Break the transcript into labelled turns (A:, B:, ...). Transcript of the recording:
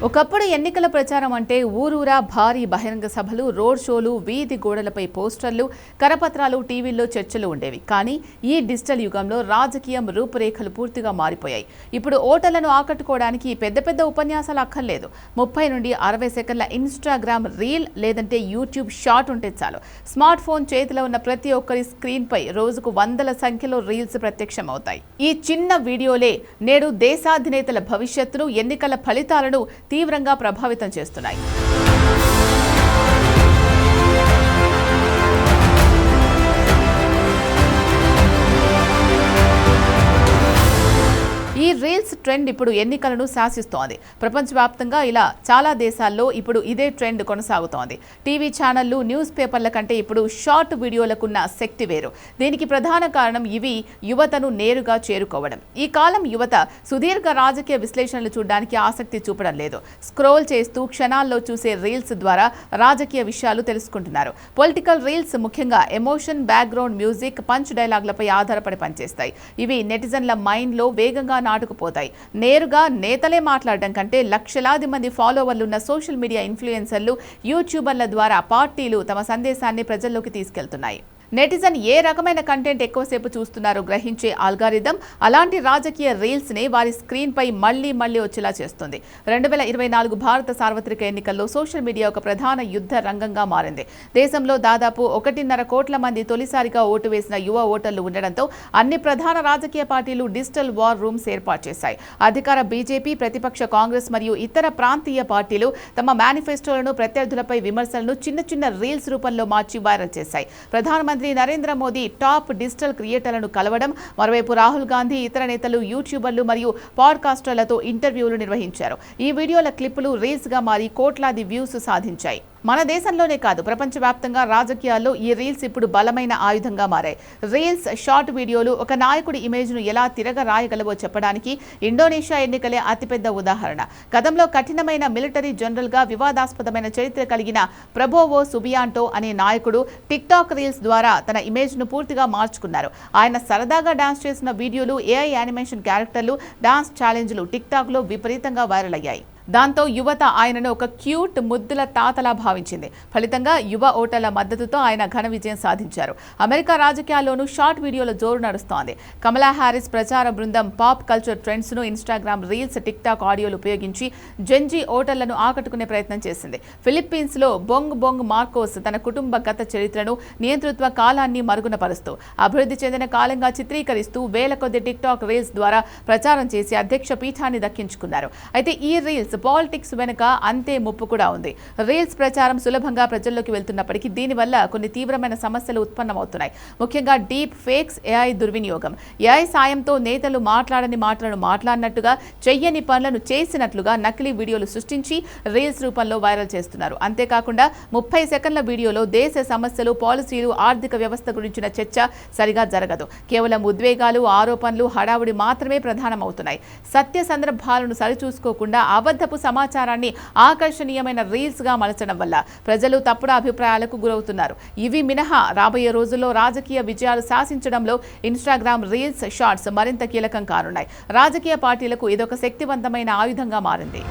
A: ఒకప్పుడు ఎన్నికల ప్రచారం అంటే ఊరూరా భారీ బహిరంగ సభలు, రోడ్ షోలు, వీధి గోడలపై పోస్టర్లు, కరపత్రాలు, టీవీల్లో చర్చలు ఉండేవి. కానీ ఈ డిజిటల్ యుగంలో రాజకీయం రూపురేఖలు పూర్తిగా మారిపోయాయి. ఇప్పుడు ఓటర్లను ఆకట్టుకోవడానికి పెద్ద పెద్ద ఉపన్యాసాలు అక్కర్లేదు. 30 నుండి 60 సెకండ్ల ఇన్స్టాగ్రామ్ రీల్ లేదంటే యూట్యూబ్ షార్ట్ ఉంటే చాలు. స్మార్ట్ ఫోన్ చేతిలో ఉన్న ప్రతి ఒక్కరి స్క్రీన్ పై రోజుకు వందల సంఖ్యలో రీల్స్ ప్రత్యక్షమవుతాయి. ఈ చిన్న వీడియోలే నేడు దేశాధినేతల భవిష్యత్తును, ఎన్నికల ఫలితాలను తీవ్రంగా ప్రభావితం చేస్తున్నాయి. ఈ రీల్స్ ట్రెండ్ ఇప్పుడు ఎన్నికలను శాసిస్తోంది. ప్రపంచవ్యాప్తంగా ఇలా చాలా దేశాల్లో ఇప్పుడు ఇదే ట్రెండ్ కొనసాగుతోంది. టీవీ ఛానళ్లు, న్యూస్ పేపర్ల కంటే ఇప్పుడు షార్ట్ వీడియోలకున్న శక్తి వేరు. దీనికి ప్రధాన కారణం ఇవి యువతను నేరుగా చేరుకోవడం. ఈ కాలం యువత సుదీర్ఘ రాజకీయ విశ్లేషణలు చూడడానికి ఆసక్తి చూపడం లేదు. స్క్రోల్ చేస్తూ క్షణాల్లో చూసే రీల్స్ ద్వారా రాజకీయ విషయాలు తెలుసుకుంటున్నారు. పొలిటికల్ రీల్స్ ముఖ్యంగా ఎమోషన్, బ్యాక్గ్రౌండ్ మ్యూజిక్, పంచ్ డైలాగులపై ఆధారపడి పనిచేస్తాయి. ఇవి నెటిజన్ల మైండ్లో వేగంగా నాటుకుపోతాయి. నేరుగా నేతలే మాట్లాడడం కంటే లక్షలాది మంది ఫాలోవర్లు ఉన్న సోషల్ మీడియా ఇన్ఫ్లుయెన్సర్లు, యూట్యూబర్ల ద్వారా పార్టీలు తమ సందేశాన్ని ప్రజల్లోకి తీసుకెళ్తున్నాయి. నెటిజన్ ఏ రకమైన కంటెంట్ ఎక్కువసేపు చూస్తున్నారో గ్రహించే ఆల్గారిథం అలాంటి రాజకీయ రీల్స్ నే వారి స్క్రీన్ పై మళ్లీ వచ్చేలా చేస్తుంది. 2024 భారత సార్వత్రిక ఎన్నికల్లో సోషల్ మీడియా ఒక ప్రధాన యుద్ధ రంగంగా మారింది. దేశంలో దాదాపు 1.5 కోట్ల మంది తొలిసారిగా ఓటు వేసిన యువ ఓటర్లు ఉండడంతో అన్ని ప్రధాన రాజకీయ పార్టీలు డిజిటల్ వార్ రూమ్స్ ఏర్పాటు చేశాయి. అధికార బీజేపీ, ప్రతిపక్ష కాంగ్రెస్ మరియు ఇతర ప్రాంతీయ పార్టీలు తమ మేనిఫెస్టోలను, ప్రత్యర్థులపై విమర్శలను చిన్న రీల్స్ రూపంలో మార్చి వైరల్ చేశాయి. ప్రధానమంత్రి నరేంద్ర మోదీ టాప్ డిజిటల్ క్రియేటర్లను కలవడం, మరోవైపు రాహుల్ గాంధీ, ఇతర నేతలు, యూట్యూబర్లు మరియు పాడ్కాస్టర్లతో ఇంటర్వ్యూలు నిర్వహించారు. ఈ వీడియోల క్లిప్పులు రీల్స్ గా మారి కోట్లాది వ్యూస్ సాధించాయి. మన దేశంలోనే కాదు, ప్రపంచవ్యాప్తంగా రాజకీయాల్లో ఈ రీల్స్ ఇప్పుడు బలమైన ఆయుధంగా మారాయి. రీల్స్, షార్ట్ వీడియోలు ఒక నాయకుడి ఇమేజ్ను ఎలా తిరగరాయగలవో చెప్పడానికి ఇండోనేషియా ఎన్నికలే అతిపెద్ద ఉదాహరణ. గతంలో కఠినమైన మిలిటరీ జనరల్గా వివాదాస్పదమైన చరిత్ర కలిగిన ప్రబోవో సుబియాంటో అనే నాయకుడు టిక్టాక్ రీల్స్ ద్వారా తన ఇమేజ్ను పూర్తిగా మార్చుకున్నారు. ఆయన సరదాగా డాన్స్ చేసిన వీడియోలు, ఏఐ యానిమేషన్ క్యారెక్టర్లు, డాన్స్ ఛాలెంజ్లు టిక్టాక్లో విపరీతంగా వైరల్ అయ్యాయి. దాంతో యువత ఆయనను ఒక క్యూట్ ముద్దుల తాతలా భావించింది. ఫలితంగా యువ ఓటర్ల మద్దతుతో ఆయన ఘన విజయం సాధించారు. అమెరికా రాజకీయాల్లోనూ షార్ట్ వీడియోల జోరు నడుస్తోంది. కమలా హ్యారిస్ ప్రచార బృందం పాప్ కల్చర్ ట్రెండ్స్ ను ఇన్స్టాగ్రామ్ రీల్స్, టిక్టాక్ ఆడియోలు ఉపయోగించి జెన్జీ ఓటర్లను ఆకట్టుకునే ప్రయత్నం చేసింది. ఫిలిప్పీన్స్ లో బొంగ్ మార్కోస్ తన కుటుంబ గత చరిత్రను, నియంతృత్వ కాలాన్ని మరుగున పరుస్తూ అభివృద్ధి చెందిన కాలంగా చిత్రీకరిస్తూ వేల కొద్ది టిక్టాక్ రీల్స్ ద్వారా ప్రచారం చేసి అధ్యక్ష పీఠాన్ని దక్కించుకున్నారు. అయితే ఈ రీల్స్ పాలిటిక్స్ వెనుక అంతే ముప్పు కూడా ఉంది. రీల్స్ ప్రచారం సులభంగా ప్రజల్లోకి వెళ్తున్నప్పటికీ దీనివల్ల కొన్ని తీవ్రమైన సమస్యలు ఉత్పన్నమవుతున్నాయి. ముఖ్యంగా డీప్ ఫేక్స్, ఏఐ దుర్వినియోగం. ఏఐ సాయంతో నేతలు మాట్లాడని మాటలను మాట్లాడినట్టుగా, చెయ్యని పనులను చేసినట్లుగా నకిలీ వీడియోలు సృష్టించి రీల్స్ రూపంలో వైరల్ చేస్తున్నారు. అంతేకాకుండా 30 సెకండ్ల వీడియోలో దేశ సమస్యలు, పాలసీలు, ఆర్థిక వ్యవస్థ గురించిన చర్చ సరిగా జరగదు. కేవలం ఉద్వేగాలు, ఆరోపణలు, హడావుడి మాత్రమే ప్రధానమవుతున్నాయి. సత్య సందర్భాలను సరిచూసుకోకుండా అబద్ధపు సమాచారాన్ని ఆకర్షణీయమైన రీల్స్ గా మలచడం వల్ల ప్రజలు తప్పుడు అభిప్రాయాలకు గురవుతున్నారు. ఇవి మినహా రాబోయే రోజుల్లో రాజకీయ విజయాలు శాసించడంలో ఇన్స్టాగ్రామ్ రీల్స్, షార్ట్స్ మరింత కీలకం కానున్నాయి. రాజకీయ పార్టీలకు ఇదొక శక్తివంతమైన ఆయుధంగా మారింది.